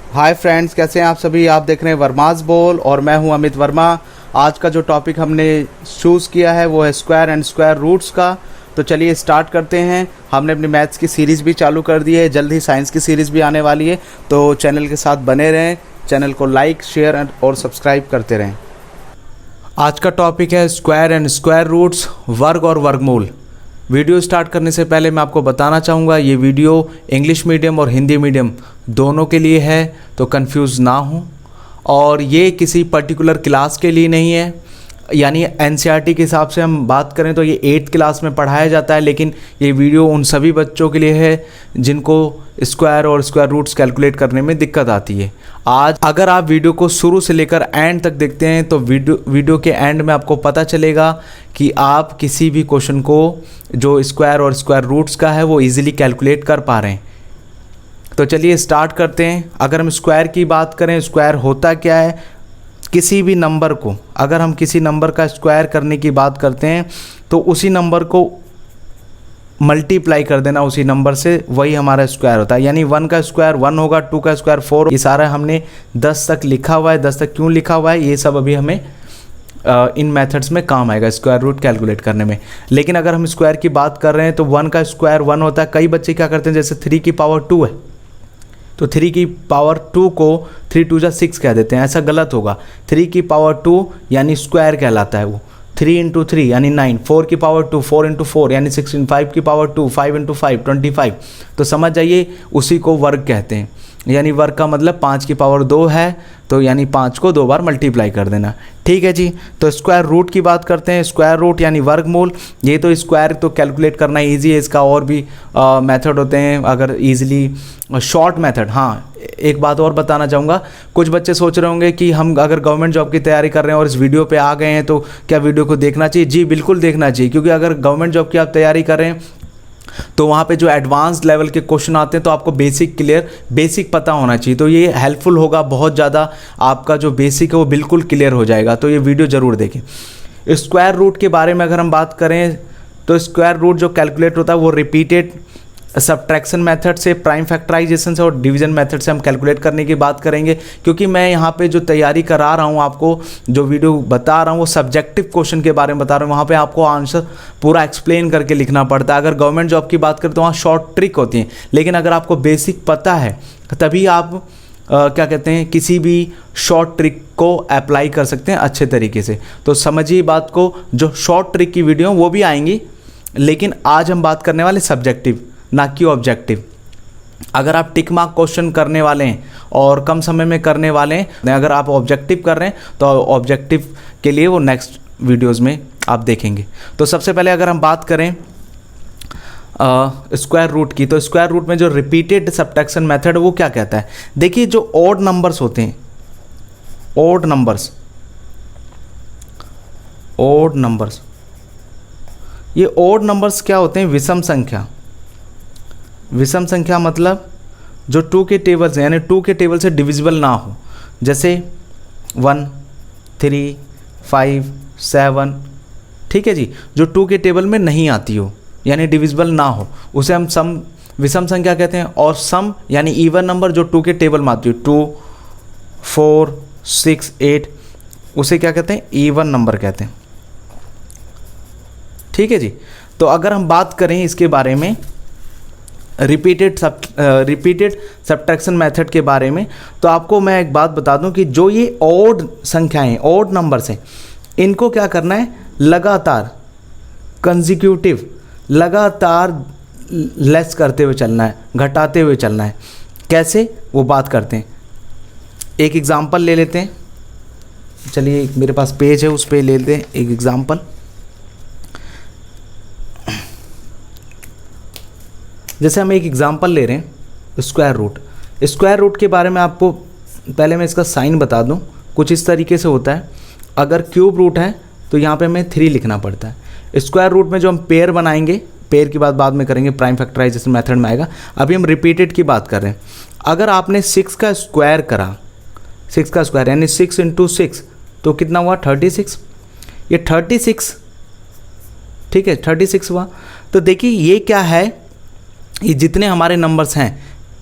Hi friends, कैसे हैं आप सभी। आप देख रहे हैं वर्मास बोल और मैं हूं अमित वर्मा। आज का जो टॉपिक हमने चूज़ किया है वो है स्क्वायर एंड स्क्वायर रूट्स का। तो चलिए स्टार्ट करते हैं। हमने अपनी मैथ्स की सीरीज़ भी चालू कर दी है, जल्द ही साइंस की सीरीज़ भी आने वाली है, तो चैनल के साथ बने रहें। चैनल को लाइक, शेयर और सब्सक्राइब करते रहें। आज का टॉपिक है स्क्वायर एंड स्क्वायर रूट्स, वर्ग और वर्गमूल। वीडियो स्टार्ट करने से पहले मैं आपको बताना चाहूँगा ये वीडियो इंग्लिश मीडियम और हिंदी मीडियम दोनों के लिए है, तो कंफ्यूज ना हो। और ये किसी पर्टिकुलर क्लास के लिए नहीं है, यानी एनसीईआरटी के हिसाब से हम बात करें तो ये 8th क्लास में पढ़ाया जाता है, लेकिन ये वीडियो उन सभी बच्चों के लिए है जिनको स्क्वायर और स्क्वायर रूट्स कैलकुलेट करने में दिक्कत आती है। आज अगर आप वीडियो को शुरू से लेकर एंड तक देखते हैं तो वीडियो के एंड में आपको पता चलेगा कि आप किसी भी क्वेश्चन को जो स्क्वायर और स्क्वायर रूट्स का है वो ईजिली कैलकुलेट कर पा रहे हैं। तो चलिए स्टार्ट करते हैं। अगर हम स्क्वायर की बात करें, स्क्वायर होता क्या है। किसी भी नंबर को, अगर हम किसी नंबर का स्क्वायर करने की बात करते हैं तो उसी नंबर को मल्टीप्लाई कर देना उसी नंबर से, वही हमारा स्क्वायर होता है। यानी 1 का स्क्वायर 1 होगा, 2 का स्क्वायर 4। ये सारा हमने 10 तक लिखा हुआ है। 10 तक क्यों लिखा हुआ है ये सब अभी हमें इन मेथड्स में काम आएगा स्क्वायर रूट कैलकुलेट करने में। लेकिन अगर हम स्क्वायर की बात कर रहे हैं तो 1 का स्क्वायर 1 होता है। कई बच्चे क्या करते हैं, जैसे 3 की पावर 2 है तो 3 की पावर 2 को 3 2 जा 6 कह देते हैं। ऐसा गलत होगा। 3 की पावर 2 यानी स्क्वायर कहलाता है वो। 3 इंटू 3 यानी 9। 4 की पावर 2 4 इंटू 4 यानी 16। 5 की पावर 2 5 इंटू 5 25। तो समझ जाइए उसी को वर्ग कहते हैं। यानी वर्ग का मतलब 5 की पावर 2 है, तो यानी 5 को 2 बार मल्टीप्लाई कर देना। ठीक है जी। तो स्क्वायर रूट की बात करते हैं। स्क्वायर रूट यानी वर्गमूल। ये तो स्क्वायर तो कैलकुलेट करना ईजी है, इसका और भी मेथड होते हैं अगर ईजिली शॉर्ट मेथड। हाँ, एक बात और बताना चाहूँगा। कुछ बच्चे सोच रहे होंगे कि हम अगर गवर्नमेंट जॉब की तैयारी कर रहे हैं और इस वीडियो पे आ गए हैं तो क्या वीडियो को देखना चाहिए। जी बिल्कुल देखना चाहिए, क्योंकि अगर गवर्नमेंट जॉब की आप तैयारी कर रहे हैं तो वहाँ पे जो एडवांस लेवल के क्वेश्चन आते हैं तो आपको बेसिक पता होना चाहिए। तो ये हेल्पफुल होगा बहुत ज़्यादा। आपका जो बेसिक है वो बिल्कुल क्लियर हो जाएगा। तो ये वीडियो ज़रूर देखें। स्क्वायर रूट के बारे में अगर हम बात करें तो स्क्वायर रूट जो कैलकुलेट होता है वो रिपीटेड सब्ट्रैक्शन मेथड से, प्राइम फैक्टराइजेशन से और डिवीजन मेथड से हम कैलकुलेट करने की बात करेंगे। क्योंकि मैं यहाँ पे जो तैयारी करा रहा हूँ, आपको जो वीडियो बता रहा हूँ वो सब्जेक्टिव क्वेश्चन के बारे में बता रहा हूँ। वहाँ पे आपको आंसर पूरा एक्सप्लेन करके लिखना पड़ता है। अगर गवर्नमेंट जॉब की बात करें तो वहाँ शॉर्ट ट्रिक होती है, लेकिन अगर आपको बेसिक पता है तभी आप क्या कहते हैं, किसी भी शॉर्ट ट्रिक को अप्लाई कर सकते हैं अच्छे तरीके से। तो समझिए बात को। जो शॉर्ट ट्रिक की वीडियो वो भी आएंगी, लेकिन आज हम बात करने वाले सब्जेक्टिव ना कि ऑब्जेक्टिव। अगर आप टिक मार्क क्वेश्चन करने वाले हैं और कम समय में करने वाले हैं, अगर आप ऑब्जेक्टिव कर रहे हैं तो ऑब्जेक्टिव के लिए वो नेक्स्ट वीडियोस में आप देखेंगे। तो सबसे पहले अगर हम बात करें स्क्वायर रूट की, तो स्क्वायर रूट में जो रिपीटेड सब्ट्रैक्शन मेथड वो क्या कहता है। देखिए जो ऑड नंबर्स होते हैं, ऑड नंबर्स, ये ऑड नंबर्स क्या होते हैं, विषम संख्या। विषम संख्या मतलब जो 2 के टेबल से, यानी 2 के टेबल से डिविजिबल ना हो। जैसे 1 3 5 7, ठीक है जी, जो 2 के टेबल में नहीं आती हो यानी डिविजिबल ना हो, उसे हम सम विषम संख्या कहते हैं। और सम यानी इवन नंबर जो 2 के टेबल में आती हो, 2 4 6 8, उसे क्या कहते हैं, इवन नंबर कहते हैं। ठीक है जी। तो अगर हम बात करें इसके बारे में रिपीटेड सब्ट्रैक्शन मेथड के बारे में, तो आपको मैं एक बात बता दूं कि जो ये ऑड संख्याएं, ऑड नंबर्स हैं, इनको क्या करना है, लगातार कंसेक्यूटिव, लगातार लेस करते हुए चलना है, घटाते हुए चलना है। कैसे, वो बात करते हैं। एक एग्जांपल ले लेते हैं। चलिए मेरे पास पेज है, उस पे ले लेते हैं एक एग्जांपल। जैसे हम एक एग्जांपल ले रहे हैं स्क्वायर रूट। स्क्वायर रूट के बारे में आपको पहले मैं इसका साइन बता दूं। कुछ इस तरीके से होता है। अगर क्यूब रूट है तो यहाँ पे हमें 3 लिखना पड़ता है। स्क्वायर रूट में जो हम पेयर बनाएंगे, पेयर की बात बाद में करेंगे, प्राइम फैक्टराइजेशन मेथड में आएगा। अभी हम रिपीटेड की बात कर रहे हैं। अगर आपने 6 का स्क्वायर करा, 6 का स्क्वायर यानी 6 इंटू 6, तो कितना हुआ, 36। ये 36, ठीक है, 36 हुआ। तो देखिए ये क्या है, ये जितने हमारे नंबर्स हैं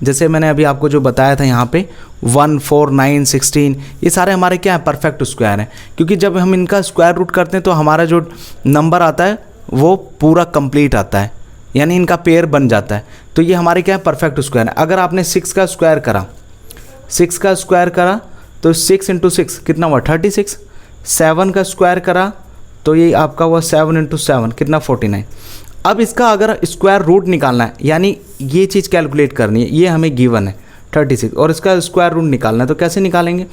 जैसे मैंने अभी आपको जो बताया था यहाँ पे 1, 4, 9, 16, ये सारे हमारे क्या है, परफेक्ट स्क्वायर हैं, क्योंकि जब हम इनका स्क्वायर रूट करते हैं तो हमारा जो नंबर आता है वो पूरा कंप्लीट आता है, यानी इनका पेयर बन जाता है। तो ये हमारे क्या है, परफेक्ट स्क्वायर है। अगर आपने 6 का स्क्वायर करा, 6 का स्क्वायर करा तो 6 × 6 कितना हुआ, 36। 7 का स्क्वायर करा तो ये आपका हुआ 7 × 7 कितना, 49। अब इसका अगर स्क्वायर रूट निकालना है, यानी ये चीज़ कैलकुलेट करनी है, ये हमें गिवन है 36 और इसका स्क्वायर रूट निकालना है, तो कैसे निकालेंगे।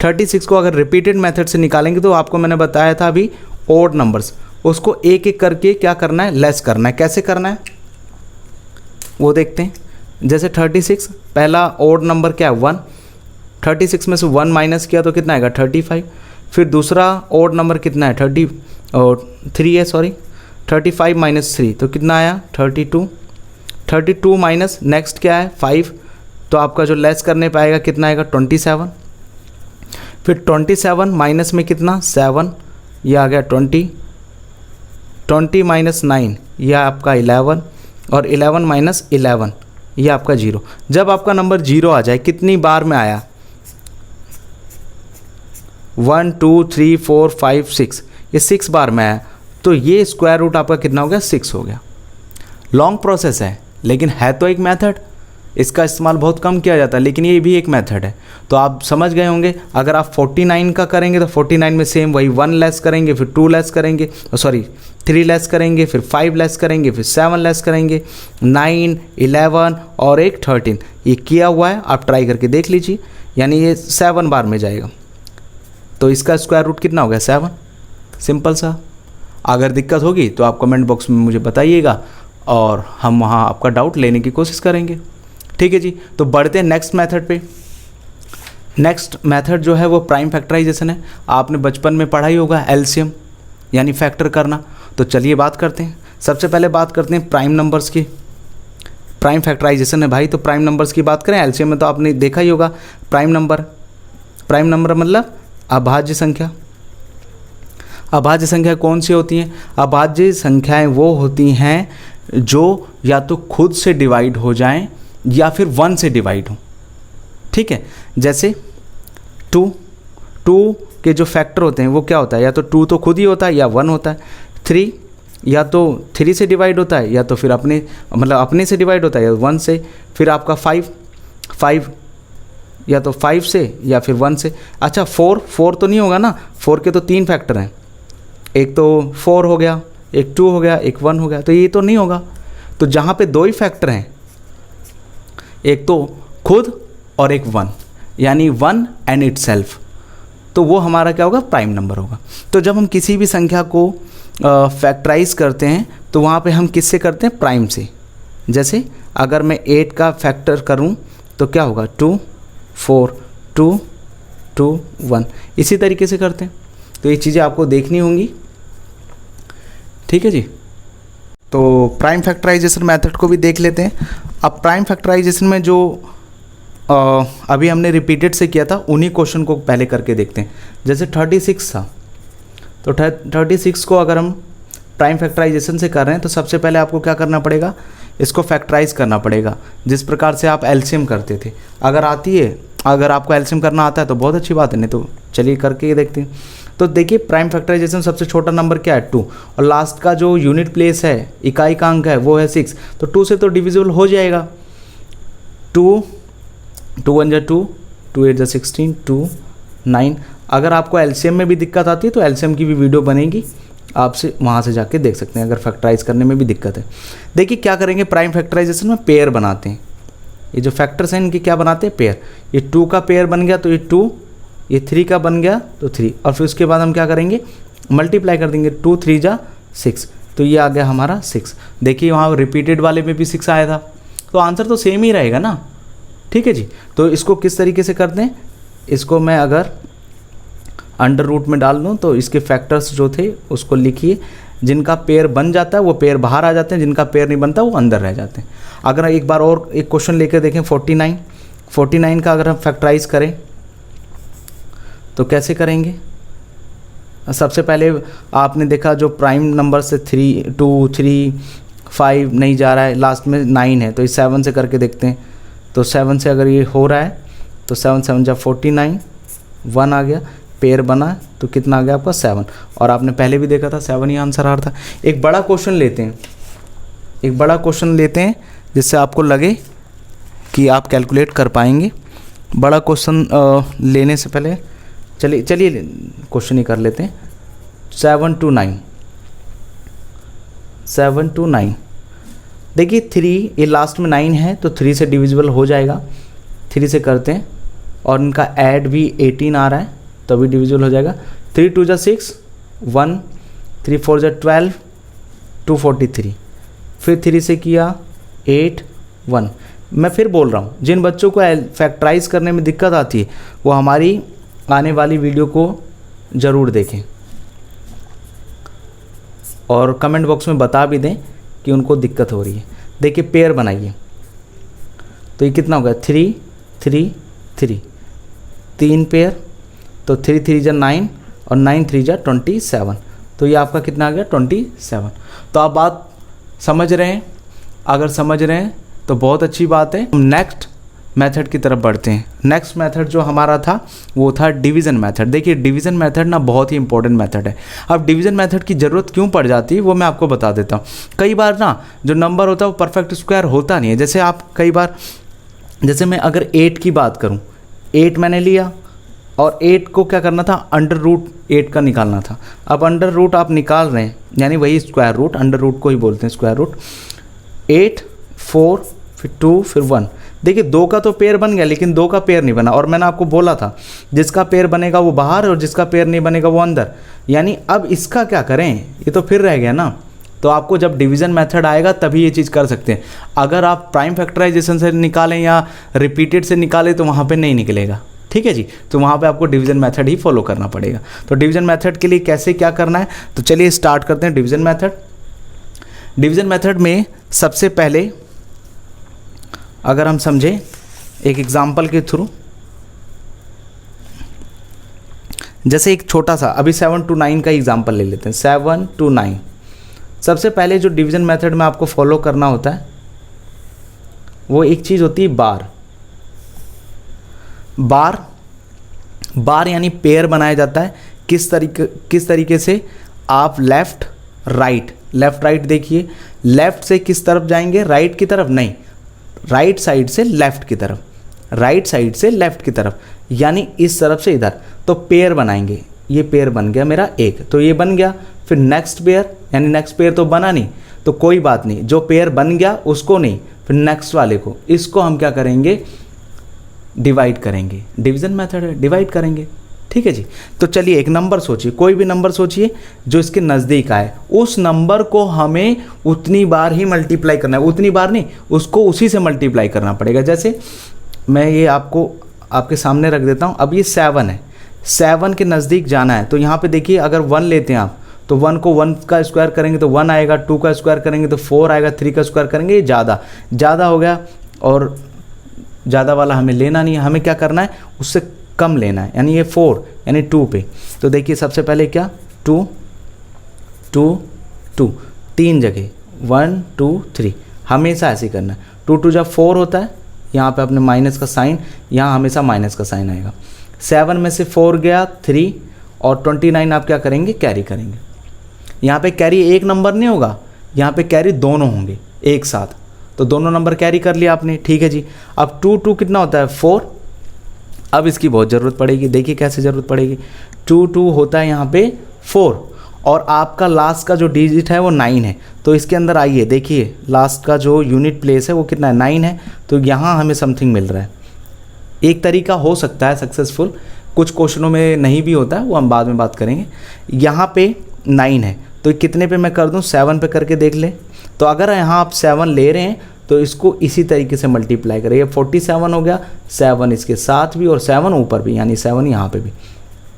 36 को अगर रिपीटेड मेथड से निकालेंगे तो आपको मैंने बताया था अभी ओड नंबर्स, उसको एक एक करके क्या करना है, लेस करना है। कैसे करना है वो देखते हैं। जैसे 36 पहला ओड नंबर क्या है, 1, 36 में से 1 माइनस किया तो कितना आएगा, 35। फिर दूसरा ओड नंबर कितना है, 3 है, सॉरी 35 माइनस 3 तो कितना आया, 32। 32 माइनस नेक्स्ट क्या है, 5, तो आपका जो लेस करने पाएगा कितना आएगा, 27। फिर 27 माइनस में कितना, 7, ये आ गया 20। 20 माइनस 9 यह आपका 11 और 11 माइनस 11 ये आपका 0। जब आपका नंबर 0 आ जाए, कितनी बार में आया, 1, 2, 3, 4, 5, 6, ये 6 बार में आया, तो ये स्क्वायर रूट आपका कितना हो गया, 6 हो गया। लॉन्ग प्रोसेस है लेकिन है तो एक मेथड, इसका इस्तेमाल बहुत कम किया जाता है, लेकिन ये भी एक मेथड है। तो आप समझ गए होंगे। अगर आप 49 का करेंगे तो 49 में सेम वही 1 लेस करेंगे, फिर 2 लेस करेंगे, सॉरी 3 लेस करेंगे, फिर 5 लेस करेंगे, फिर 7 लेस करेंगे, 9, 11 और एक 13। ये किया हुआ है, आप ट्राई करके देख लीजिए, यानी ये 7 बार में जाएगा। तो इसका स्क्वायर रूट कितना हो गया, 7। सिंपल सा। अगर दिक्कत होगी तो आप कमेंट बॉक्स में मुझे बताइएगा और हम वहाँ आपका डाउट लेने की कोशिश करेंगे। ठीक है जी। तो बढ़ते हैं नेक्स्ट मेथड पे। नेक्स्ट मेथड जो है वो प्राइम फैक्टराइजेशन है। आपने बचपन में पढ़ा ही होगा एलसीएम यानी फैक्टर करना। तो चलिए बात करते हैं। सबसे पहले बात करते हैं प्राइम नंबर्स की। प्राइम फैक्टराइजेशन है भाई, तो प्राइम नंबर्स की बात करें। एलसीएम में तो आपने देखा ही होगा प्राइम नंबर मतलब अभाज्य संख्या। अभाज्य संख्या कौन सी होती हैं? अभाज्य संख्याएं वो होती हैं जो या तो खुद से डिवाइड हो जाएं या फिर 1 से डिवाइड हो। ठीक है, जैसे 2 के जो फैक्टर होते हैं वो क्या होता है, या तो 2 तो खुद ही होता है या 1 होता है। 3 या तो 3 से डिवाइड होता है या तो फिर अपने से डिवाइड होता है या 1 से। फिर आपका 5 या तो 5 से या फिर 1 से। अच्छा 4 तो नहीं होगा ना, 4 के तो 3 फैक्टर हैं, एक तो 4 हो गया, एक 2 हो गया, एक 1 हो गया, तो ये तो नहीं होगा। तो जहाँ पे 2 ही फैक्टर हैं, एक तो खुद और एक 1, यानी 1 एंड इटसेल्फ, तो वो हमारा क्या होगा, प्राइम नंबर होगा। तो जब हम किसी भी संख्या को फैक्टराइज करते हैं तो वहाँ पे हम किससे करते हैं, प्राइम से। जैसे अगर मैं 8 का फैक्टर करूँ तो क्या होगा, 2, 4, 2, 2, 1, इसी तरीके से करते हैं। तो ये चीज़ें आपको देखनी होंगी। ठीक है जी। तो प्राइम फैक्टराइजेशन मेथड को भी देख लेते हैं। अब प्राइम फैक्टराइजेशन में जो अभी हमने रिपीटेड से किया था उन्हीं क्वेश्चन को पहले करके देखते हैं। जैसे 36 था, तो 36 को अगर हम प्राइम फैक्टराइजेशन से कर रहे हैं तो सबसे पहले आपको क्या करना पड़ेगा, इसको फैक्टराइज करना पड़ेगा, जिस प्रकार से आप एलसीएम करते थे। अगर आपको एलसीएम करना आता है तो बहुत अच्छी बात है, नहीं तो चलिए करके देखते हैं। तो देखिए प्राइम फैक्टराइजेशन सबसे छोटा नंबर क्या है, 2, और लास्ट का जो यूनिट प्लेस है, इकाई का अंक है, वो है 6, तो 2 से तो डिविजिबल हो जाएगा। 2 1 जा 2, 2 8 जा 16, 2 9। अगर आपको एलसीएम में भी दिक्कत आती है तो एलसीएम की भी वीडियो बनेगी, आपसे वहाँ से जाके देख सकते हैं अगर फैक्टराइज करने में भी दिक्कत है। देखिए क्या करेंगे, प्राइम फैक्टराइजेशन में पेयर बनाते हैं। ये जो फैक्टर्स हैं इनके क्या बनाते हैं, पेयर। ये 2 का पेयर बन गया तो ये 2, ये 3 का बन गया तो 3, और फिर उसके बाद हम क्या करेंगे, मल्टीप्लाई कर देंगे। 2 3 जा 6, तो ये आ गया हमारा 6। देखिए वहाँ रिपीटेड वाले में भी 6 आया था, तो आंसर तो सेम ही रहेगा ना। ठीक है जी। तो इसको किस तरीके से करते हैं, इसको मैं अगर अंडर रूट में डाल दूँ तो इसके फैक्टर्स जो थे उसको लिखिए। जिनका पेयर बन जाता है वो पेयर बाहर आ जाते हैं, जिनका पेयर नहीं बनता वो अंदर रह जाते हैं। अगर एक बार और एक क्वेश्चन लेकर देखें, 49 का अगर हम फैक्टराइज करें तो कैसे करेंगे। सबसे पहले आपने देखा जो प्राइम नंबर से 3, 2, 3, 5 नहीं जा रहा है, लास्ट में 9 है, तो इस 7 से करके देखते हैं। तो 7 से अगर ये हो रहा है तो 7 7 जा 49, 1 आ गया, पेयर बना तो कितना आ गया आपका 7। और आपने पहले भी देखा था 7 ही आंसर आ रहा था। एक बड़ा क्वेश्चन लेते हैं, एक बड़ा क्वेश्चन लेते हैं जिससे आपको लगे कि आप कैलकुलेट कर पाएंगे। बड़ा क्वेश्चन लेने से पहले चलिए क्वेश्चन ही कर लेते हैं। 7 to 9, 7 to 9, देखिए 3 ये लास्ट में 9 है तो 3 से डिविजिबल हो जाएगा, 3 से करते हैं। और इनका ऐड भी 18 आ रहा है तो भी डिविजिबल हो जाएगा। 3 2 जा 6, 1, 3 4 जा 12, 243, फिर 3 से किया 8, 1। मैं फिर बोल रहा हूँ, जिन बच्चों को फैक्टराइज करने में दिक्कत आती है वो हमारी आने वाली वीडियो को ज़रूर देखें और कमेंट बॉक्स में बता भी दें कि उनको दिक्कत हो रही है। देखिए पेयर बनाइए तो ये कितना होगा 3 3 3, 3 पेयर तो 3 3 जा 9 और 9 3 जा 27, तो ये आपका कितना आ गया 27। तो आप बात समझ रहे हैं? अगर समझ रहे हैं तो बहुत अच्छी बात है। हम नेक्स्ट मेथड की तरफ बढ़ते हैं। नेक्स्ट मेथड जो हमारा था वो था डिवीज़न मेथड। देखिए डिवीज़न मेथड ना बहुत ही इंपॉर्टेंट मेथड है। अब डिवीज़न मेथड की ज़रूरत क्यों पड़ जाती है वो मैं आपको बता देता हूँ। कई बार ना जो नंबर होता है वो परफेक्ट स्क्वायर होता नहीं है। जैसे आप कई बार, जैसे मैं अगर 8 की बात करूँ, 8 मैंने लिया और 8 को क्या करना था, अंडर रूट 8 का निकालना था। अब अंडर रूट आप निकाल रहे हैं यानी वही स्क्वायर रूट, अंडर रूट को ही बोलते हैं स्क्वायर रूट। 8 4 फिर 2 फिर 1। देखिए 2 का तो पेयर बन गया लेकिन 2 का पेयर नहीं बना। और मैंने आपको बोला था जिसका पेयर बनेगा वो बाहर और जिसका पेयर नहीं बनेगा वो अंदर। यानी अब इसका क्या करें, ये तो फिर रह गया ना। तो आपको जब डिवीज़न मेथड आएगा तभी ये चीज़ कर सकते हैं। अगर आप प्राइम फैक्टराइजेशन से निकालें या रिपीटेड से निकालें तो वहाँ पे नहीं निकलेगा, ठीक है जी। तो वहाँ पे आपको डिवीज़न मेथड ही फॉलो करना पड़ेगा। तो डिवीज़न मेथड के लिए कैसे क्या करना है, तो चलिए स्टार्ट करते हैं डिवीज़न मेथड। डिवीज़न मेथड में सबसे पहले अगर हम समझें एक एग्जाम्पल के थ्रू, जैसे एक छोटा सा अभी 7 to 9 का एग्जाम्पल ले लेते हैं। 7 to 9, सबसे पहले जो डिवीज़न मेथड में आपको फॉलो करना होता है वो एक चीज़ होती है बार। बार यानी पेयर बनाया जाता है। किस तरीके से आप लेफ़्ट राइट देखिए, लेफ़्ट से किस तरफ जाएंगे, राइट की तरफ नहीं, राइट साइड से लेफ़्ट की तरफ, राइट साइड से लेफ़्ट की तरफ, यानी इस तरफ से इधर। तो पेयर बनाएंगे, ये पेयर बन गया मेरा एक, तो ये बन गया। फिर नेक्स्ट पेयर, यानी नेक्स्ट पेयर तो बना नहीं तो कोई बात नहीं, जो पेयर बन गया उसको नहीं, फिर नेक्स्ट वाले को, इसको हम क्या करेंगे, डिवाइड करेंगे। डिवीज़न मेथड है, डिवाइड करेंगे, ठीक है जी। तो चलिए एक नंबर सोचिए, कोई भी नंबर सोचिए जो इसके नज़दीक आए, उस नंबर को हमें उतनी बार ही मल्टीप्लाई करना है। उतनी बार नहीं, उसको उसी से मल्टीप्लाई करना पड़ेगा। जैसे मैं ये आपको आपके सामने रख देता हूँ। अब ये 7 है, 7 के नज़दीक जाना है तो यहाँ पे देखिए अगर 1 लेते हैं आप तो 1 को 1 का स्क्वायर करेंगे तो 1 आएगा, 2 का स्क्वायर करेंगे तो 4 आएगा, 3 का स्क्वायर करेंगे ये ज़्यादा हो गया। और ज़्यादा वाला हमें लेना नहीं है, हमें क्या करना है, उससे कम लेना है, यानी ये 4 यानी 2 पे। तो देखिए सबसे पहले क्या 2 2 2, 3 जगह 1 2 3, हमेशा ऐसे ही करना है। 2 2 जब 4 होता है, यहाँ पे अपने माइनस का साइन, यहाँ हमेशा माइनस का साइन आएगा। 7 में से 4 गया 3 और 29 आप क्या करेंगे, कैरी करेंगे। यहाँ पे कैरी एक नंबर नहीं होगा, यहाँ पे कैरी दोनों होंगे एक साथ, तो दोनों नंबर कैरी कर लिया आपने, ठीक है जी। अब 2 2 कितना होता है 4। अब इसकी बहुत ज़रूरत पड़ेगी, देखिए कैसे ज़रूरत पड़ेगी। 2 2 होता है यहाँ पे 4 और आपका लास्ट का जो डिजिट है वो 9 है, तो इसके अंदर आइए देखिए लास्ट का जो यूनिट प्लेस है वो कितना है, 9 है। तो यहाँ हमें समथिंग मिल रहा है। एक तरीका हो सकता है सक्सेसफुल, कुछ क्वेश्चनों में नहीं भी होता है, वो हम बाद में बात करेंगे। यहाँ पे 9 है तो कितने पे मैं कर दूँ, 7 पे करके देख ले। तो अगर यहाँ आप 7 ले रहे हैं तो इसको इसी तरीके से मल्टीप्लाई करें, ये 47 हो गया, 7 इसके साथ भी और 7 ऊपर भी, यानी 7 यहाँ पे भी,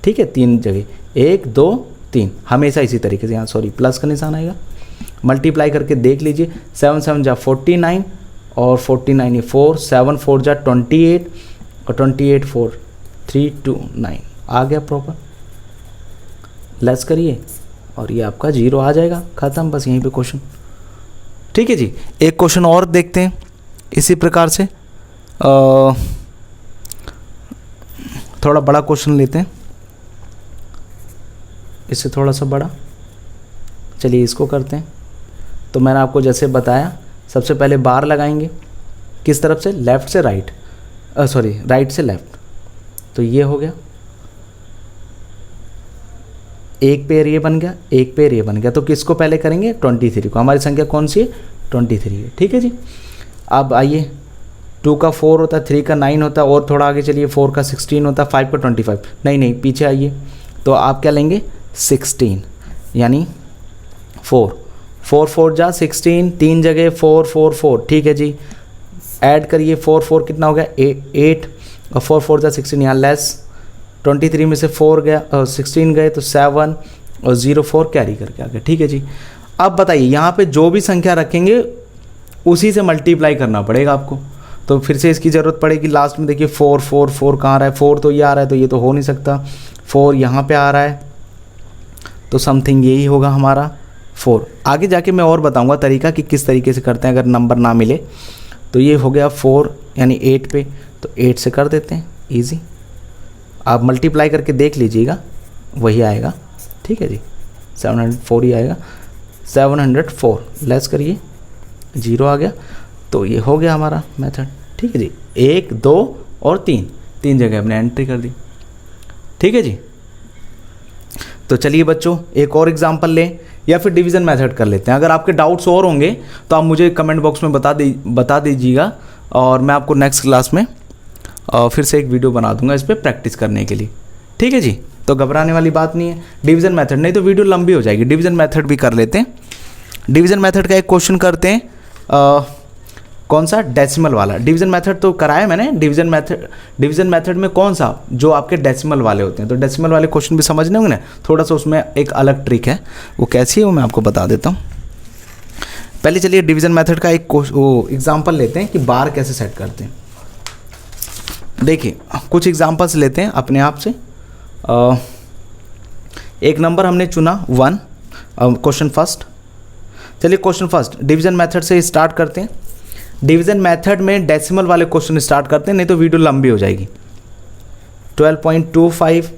ठीक है। 3 जगह 1 2 3, हमेशा इसी तरीके से, यहाँ सॉरी प्लस का निशान आएगा। मल्टीप्लाई करके देख लीजिए, 7 7 जा 49 और 49 ये 4, 7 4 जा 28 और 28 4 3 2 9 आ गया प्रॉपर। लेस करिए और ये आपका 0 आ जाएगा, ख़त्म, बस यहीं पे क्वेश्चन, ठीक है जी। एक क्वेश्चन और देखते हैं इसी प्रकार से। थोड़ा बड़ा क्वेश्चन लेते हैं, इससे थोड़ा सा बड़ा। चलिए इसको करते हैं। तो मैंने आपको जैसे बताया, सबसे पहले बार लगाएंगे किस तरफ से, लेफ़्ट से राइट, सॉरी राइट से लेफ़्ट। तो ये हो गया, एक पेयर ये बन गया, एक पेयर ये बन गया। तो किसको पहले करेंगे, 23 को। हमारी संख्या कौन सी है, 23 है। ठीक है जी। अब आइए, 2 का 4 होता है, 3 का 9 होता है, और थोड़ा आगे चलिए, 4 का 16 होता है, 5 का 25। नहीं पीछे आइए। तो आप क्या लेंगे, 16, यानी 4 4 जा 16, 3 जगह 4 4 4। ठीक है जी। ऐड करिए, 4 4 कितना हो गया, 8, और 4 4 जा 16, यहाँ लेस 23 में से 4 गया, 16 गए तो 7, और 0 4 कैरी करके आ गया। ठीक है जी। अब बताइए, यहाँ पे जो भी संख्या रखेंगे उसी से मल्टीप्लाई करना पड़ेगा आपको। तो फिर से इसकी ज़रूरत पड़ेगी। लास्ट में देखिए 4 4 4 कहाँ आ रहा है, 4 तो ये आ रहा है, तो ये तो हो नहीं सकता। 4 यहाँ पे आ रहा है, तो समथिंग यही होगा हमारा 4। आगे जाके मैं और बताऊंगा तरीका कि किस तरीके से करते हैं अगर नंबर ना मिले। तो ये हो गया 4, यानी 8 पे, तो 8 से कर देते हैं, इजी। आप मल्टीप्लाई करके देख लीजिएगा, वही आएगा। ठीक है जी, 704 ही आएगा। 704 लेस करिए, 0 आ गया। तो ये हो गया हमारा मेथड। ठीक है जी। 1 2 और 3 जगह हमने एंट्री कर दी। ठीक है जी। तो चलिए बच्चों, एक और एग्जांपल लें, या फिर डिवीज़न मेथड कर लेते हैं। अगर आपके डाउट्स और होंगे तो आप मुझे कमेंट बॉक्स में बता दीजिएगा, और मैं आपको नेक्स्ट क्लास में फिर से एक वीडियो बना दूंगा इस पर प्रैक्टिस करने के लिए। ठीक है जी। तो घबराने वाली बात नहीं है। डिवीज़न मेथड, नहीं तो वीडियो लंबी हो जाएगी। डिवीज़न मेथड भी कर लेते हैं। डिवीज़न मेथड का एक क्वेश्चन करते हैं, कौन सा, डेसिमल वाला। डिवीज़न मेथड तो कराया मैंने। डिवीज़न मेथड में कौन सा, जो आपके डेसिमल वाले होते हैं। तो डेसिमल वाले क्वेश्चन भी समझने होंगे ना, थोड़ा सा उसमें एक अलग ट्रिक है, वो कैसी है वो मैं आपको बता देता हूँ। पहले चलिए डिवीज़न मेथड का एक एग्जाम्पल लेते हैं कि बार कैसे सेट करते हैं। देखिए कुछ एग्जाम्पल्स लेते हैं अपने आप से। एक नंबर हमने चुना 1, क्वेश्चन फर्स्ट। चलिए क्वेश्चन फर्स्ट डिवीज़न मेथड से स्टार्ट करते हैं। डिवीज़न मेथड में डेसिमल वाले क्वेश्चन स्टार्ट करते हैं, नहीं तो वीडियो लंबी हो जाएगी। 12.25,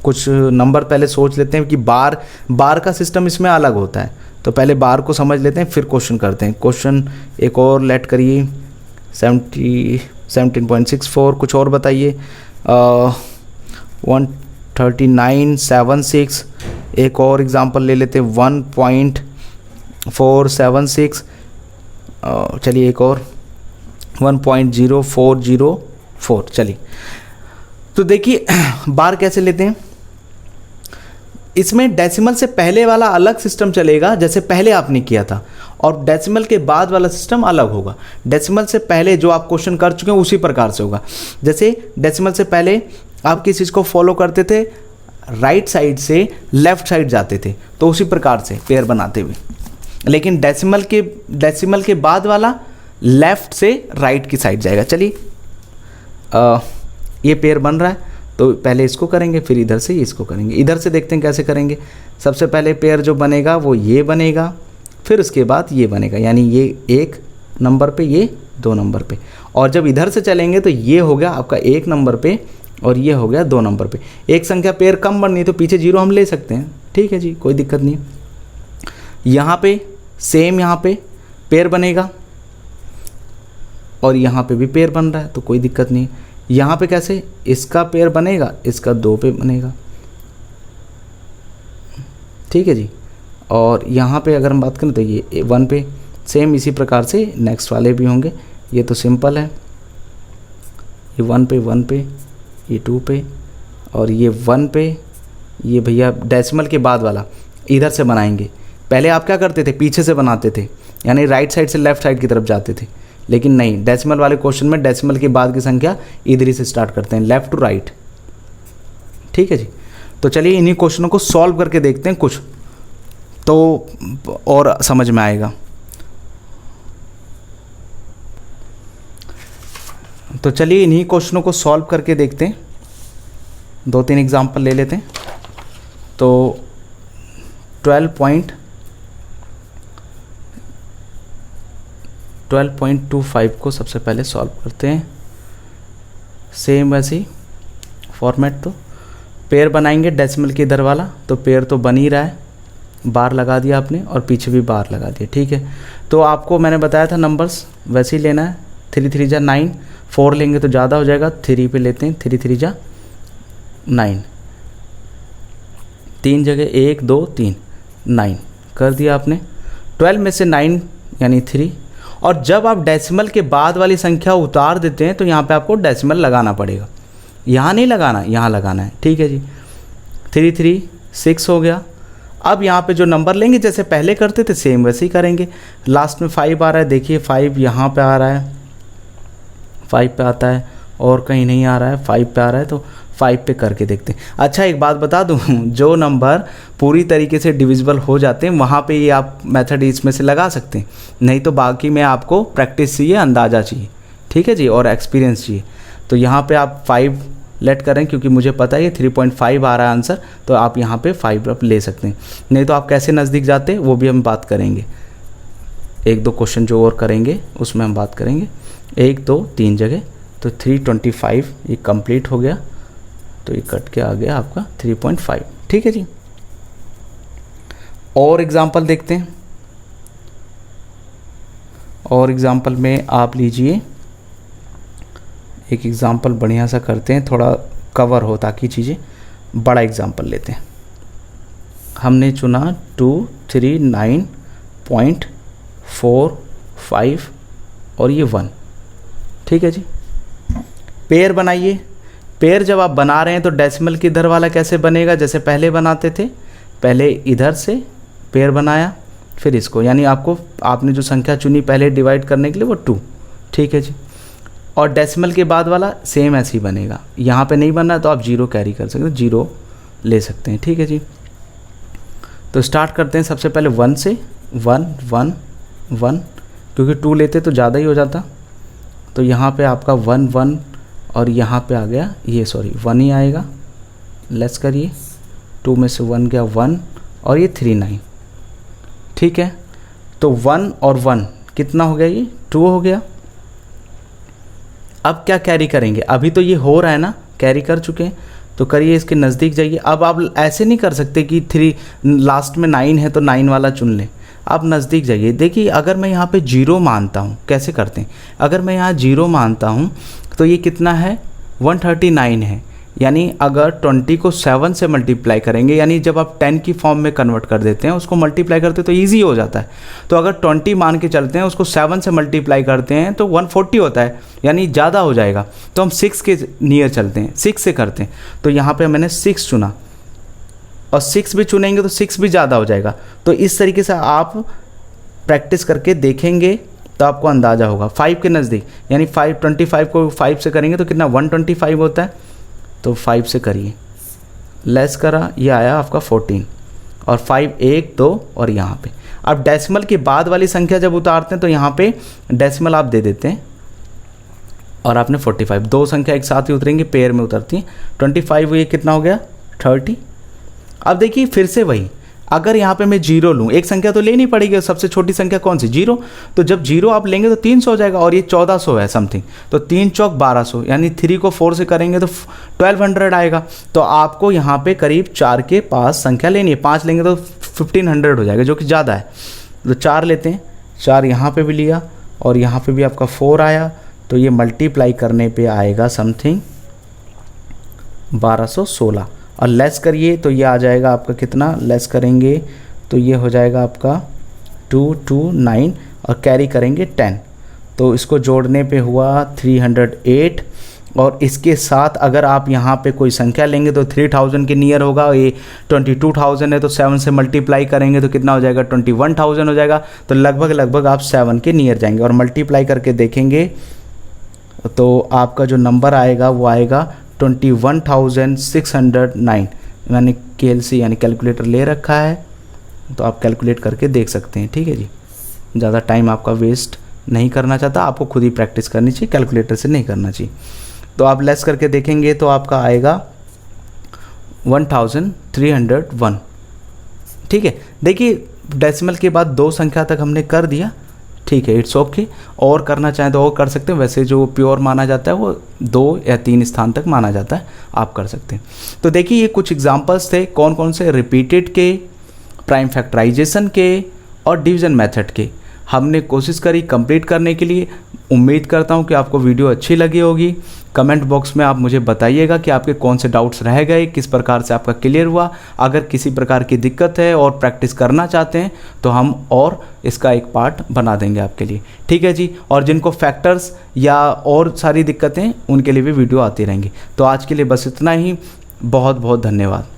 कुछ नंबर पहले सोच लेते हैं कि बार का सिस्टम इसमें अलग होता है। तो पहले बार को समझ लेते हैं, फिर क्वेश्चन करते हैं। क्वेश्चन एक और लेट करिए, 17.64। कुछ और बताइए, 139.76। एक और एग्जांपल ले लेते हैं, 1.476। चलिए एक और 1.0404। चलिए, तो देखिए बार कैसे लेते हैं। इसमें डेसिमल से पहले वाला अलग सिस्टम चलेगा, जैसे पहले आपने किया था, और डेसिमल के बाद वाला सिस्टम अलग होगा। डेसिमल से पहले जो आप क्वेश्चन कर चुके हैं उसी प्रकार से होगा। जैसे डेसिमल से पहले आप किस चीज़ को फॉलो करते थे, राइट साइड से लेफ्ट साइड जाते थे, तो उसी प्रकार से पेयर बनाते हुए। लेकिन डेसिमल के बाद वाला लेफ्ट से राइट की साइड जाएगा। चलिए ये पेयर बन रहा है, तो पहले इसको करेंगे, फिर इधर से इसको करेंगे। इधर से देखते हैं कैसे करेंगे। सबसे पहले पेयर जो बनेगा वो ये बनेगा, फिर उसके बाद ये बनेगा, यानी ये 1 नंबर पे, ये 2 नंबर पे। और जब इधर से चलेंगे तो ये हो गया आपका 1 नंबर पे, और ये हो गया 2 नंबर पे। एक संख्या पेयर कम बननी है तो पीछे 0 हम ले सकते हैं। ठीक है जी, कोई दिक्कत नहीं। यहाँ पे सेम, यहाँ पे पेयर बनेगा, और यहाँ पे भी पेयर बन रहा है, तो कोई दिक्कत नहीं। यहाँ पे कैसे, इसका पेयर बनेगा, इसका 2 पे बनेगा। ठीक है जी। और यहाँ पे अगर हम बात करें तो ये 1 पे, सेम इसी प्रकार से नेक्स्ट वाले भी होंगे। ये तो सिंपल है, ये 1 पे, ये 2 पे, और ये 1 पे। ये भैया डेसिमल के बाद वाला इधर से बनाएंगे। पहले आप क्या करते थे, पीछे से बनाते थे, यानी राइट साइड से लेफ्ट साइड की तरफ जाते थे। लेकिन नहीं, डेसिमल वाले क्वेश्चन में डेसिमल के बाद की संख्या इधर ही से स्टार्ट करते हैं, लेफ्ट टू राइट। ठीक है जी। तो चलिए इन्हीं क्वेश्चनों को सॉल्व करके देखते हैं कुछ, तो और समझ में आएगा। तो चलिए इन्हीं क्वेश्चनों को सॉल्व करके देखते हैं। 2-3 एग्जाम्पल ले लेते हैं। तो 12.25 12.25 को सबसे पहले सॉल्व करते हैं। सेम वैसे ही फॉर्मेट, तो पेयर बनाएंगे डेसिमल के इधर वाला, तो पेयर तो बन ही रहा है, बार लगा दिया आपने और पीछे भी बार लगा दिया। ठीक है, तो आपको मैंने बताया था नंबर्स वैसे ही लेना है। 3 3 जा 9, 4 लेंगे तो ज़्यादा हो जाएगा, 3 पे लेते हैं, 3 3 जा 9, 3 जगह 1 2 3 9 कर दिया आपने। 12 में से 9 यानी 3, और जब आप डेसिमल के बाद वाली संख्या उतार देते हैं तो यहाँ पे आपको डेसिमल लगाना पड़ेगा, यहाँ नहीं लगाना, यहाँ लगाना है। ठीक है जी, 3 3 6 हो गया। अब यहाँ पे जो नंबर लेंगे जैसे पहले करते थे सेम वैसे ही करेंगे। लास्ट में 5 आ रहा है, देखिए 5 यहाँ पे आ रहा है, 5 पे आता है, और कहीं नहीं आ रहा है, 5 पे आ रहा है, तो 5 पे करके देखते हैं। अच्छा एक बात बता दूँ, जो नंबर पूरी तरीके से डिविजिबल हो जाते हैं वहाँ पे ये आप मेथड इसमें से लगा सकते हैं, नहीं तो बाकी में आपको प्रैक्टिस चाहिए, अंदाज़ा चाहिए। ठीक है जी, और एक्सपीरियंस चाहिए। तो यहाँ पे आप 5 लेट करें, क्योंकि मुझे पता है ये 3.5 आ रहा है आंसर, तो आप यहाँ पे 5 आप ले सकते हैं। नहीं तो आप कैसे नज़दीक जाते हैं वो भी हम बात करेंगे, 1-2 क्वेश्चन जो और करेंगे उसमें हम बात करेंगे। 1 2 3 जगह, तो 325 ये कंप्लीट हो गया, तो ये कट के आ गया आपका 3.5। ठीक है जी, और एग्जाम्पल देखते हैं। और एग्जाम्पल में आप लीजिए, एक एग्ज़ाम्पल बढ़िया सा करते हैं, थोड़ा कवर हो ताकि चीज़ें, बड़ा एग्ज़ाम्पल लेते हैं। हमने चुना 239.45 और ये 1। ठीक है जी, पेयर बनाइए। पेयर जब आप बना रहे हैं तो डेसिमल के इधर वाला कैसे बनेगा, जैसे पहले बनाते थे, पहले इधर से पेयर बनाया फिर इसको, यानी आपने जो संख्या चुनी पहले डिवाइड करने के लिए वो 2। ठीक है जी, और डेसिमल के बाद वाला सेम ऐसे ही बनेगा। यहाँ पे नहीं बनना तो आप 0 कैरी कर सकते हैं, 0 ले सकते हैं। ठीक है जी, तो स्टार्ट करते हैं सबसे पहले 1 से। 1 1 1, क्योंकि 2 लेते तो ज़्यादा ही हो जाता, तो यहाँ पे आपका 1 1 और यहाँ पे आ गया ये 1 ही आएगा। लेस करिए, 2 में से 1 गया 1 और ये 3 9। ठीक है, तो 1 और 1 कितना हो गया, ये 2 हो गया। अब क्या कैरी करेंगे, अभी तो ये हो रहा है ना, कैरी कर चुके हैं, तो करिए इसके नज़दीक जाइए। अब आप ऐसे नहीं कर सकते कि 3 लास्ट में 9 है तो 9 वाला चुन लें, आप नज़दीक जाइए। देखिए अगर मैं यहाँ पे 0 मानता हूँ, कैसे करते हैं, अगर मैं यहाँ 0 मानता हूँ तो ये कितना है, 139 है, यानी अगर 20 को 7 से मल्टीप्लाई करेंगे, यानी जब आप 10 की फॉर्म में कन्वर्ट कर देते हैं, उसको मल्टीप्लाई करते हैं तो ईजी हो जाता है। तो अगर 20 मान के चलते हैं, उसको 7 से मल्टीप्लाई करते हैं तो 140 होता है, यानी ज़्यादा हो जाएगा। तो हम 6 के नियर चलते हैं, 6 से करते हैं, तो यहाँ पे मैंने 6 चुना, और 6 भी चुनेंगे तो 6 भी ज़्यादा हो जाएगा। तो इस तरीके से आप प्रैक्टिस करके देखेंगे तो आपको अंदाज़ा होगा। 5 के नज़दीक, यानी 25 को 5 से करेंगे तो कितना 125 होता है, तो 5 से करिए, लेस करा, ये आया आपका 14, और 5 1 2 और यहाँ पे। अब डेसिमल के बाद वाली संख्या जब उतारते हैं तो यहाँ पे डेसिमल आप दे देते हैं, और आपने 45, 2 संख्या एक साथ ही उतरेंगे, पेयर में उतरती हैं। 25 ये कितना हो गया, 30। अब देखिए फिर से वही, अगर यहाँ पे मैं 0 लूँ, एक संख्या तो लेनी पड़ेगी, सबसे छोटी संख्या कौन सी, 0। तो जब 0 आप लेंगे तो 300 हो जाएगा, और ये 1400 है समथिंग, तो 3 चौक 1200, यानी 3 को 4 से करेंगे तो 1200 आएगा। तो आपको यहाँ पे करीब 4 के पास संख्या लेनी है, 5 लेंगे तो 1500 हो जाएगा, जो कि ज़्यादा है। तो 4 लेते हैं, 4 यहाँ पर भी लिया, और यहाँ पर भी आपका 4 आया, तो ये मल्टीप्लाई करने पर आएगा समथिंग 1216, और लेस करिए तो ये आ जाएगा आपका कितना, लेस करेंगे तो ये हो जाएगा आपका 229, और कैरी करेंगे 10, तो इसको जोड़ने पे हुआ 308। और इसके साथ अगर आप यहाँ पे कोई संख्या लेंगे तो 3000 के नियर होगा, ये 22,000 है तो 7 से मल्टीप्लाई करेंगे तो कितना हो जाएगा, 21,000 हो जाएगा। तो लगभग आप 7 के नियर जाएंगे, और मल्टीप्लाई करके देखेंगे तो आपका जो नंबर आएगा वो आएगा 21,609। मैंने KLC यानी कैलकुलेटर ले रखा है, तो आप कैलकुलेट करके देख सकते हैं। ठीक है जी, ज़्यादा टाइम आपका वेस्ट नहीं करना चाहता, आपको खुद ही प्रैक्टिस करनी चाहिए, कैलकुलेटर से नहीं करना चाहिए। तो आप लेस करके देखेंगे तो आपका आएगा 1301। ठीक है, देखिए डेसिमल के बाद 2 संख्या तक हमने कर दिया, ठीक है, इट्स ओके। और करना चाहें तो और कर सकते हैं, वैसे जो प्योर माना जाता है वो 2 या 3 स्थान तक माना जाता है, आप कर सकते हैं। तो देखिए ये कुछ एग्जांपल्स थे कौन कौन से, रिपीटेड के, प्राइम फैक्टराइजेशन के और डिवीज़न मेथड के। हमने कोशिश करी कंप्लीट करने के लिए। उम्मीद करता हूँ कि आपको वीडियो अच्छी लगी होगी। कमेंट बॉक्स में आप मुझे बताइएगा कि आपके कौन से डाउट्स रह गए, किस प्रकार से आपका क्लियर हुआ। अगर किसी प्रकार की दिक्कत है और प्रैक्टिस करना चाहते हैं तो हम और इसका एक पार्ट बना देंगे आपके लिए, ठीक है जी। और जिनको फैक्टर्स या और सारी दिक्कतें, उनके लिए भी वीडियो आती रहेंगी। तो आज के लिए बस इतना ही। बहुत बहुत धन्यवाद।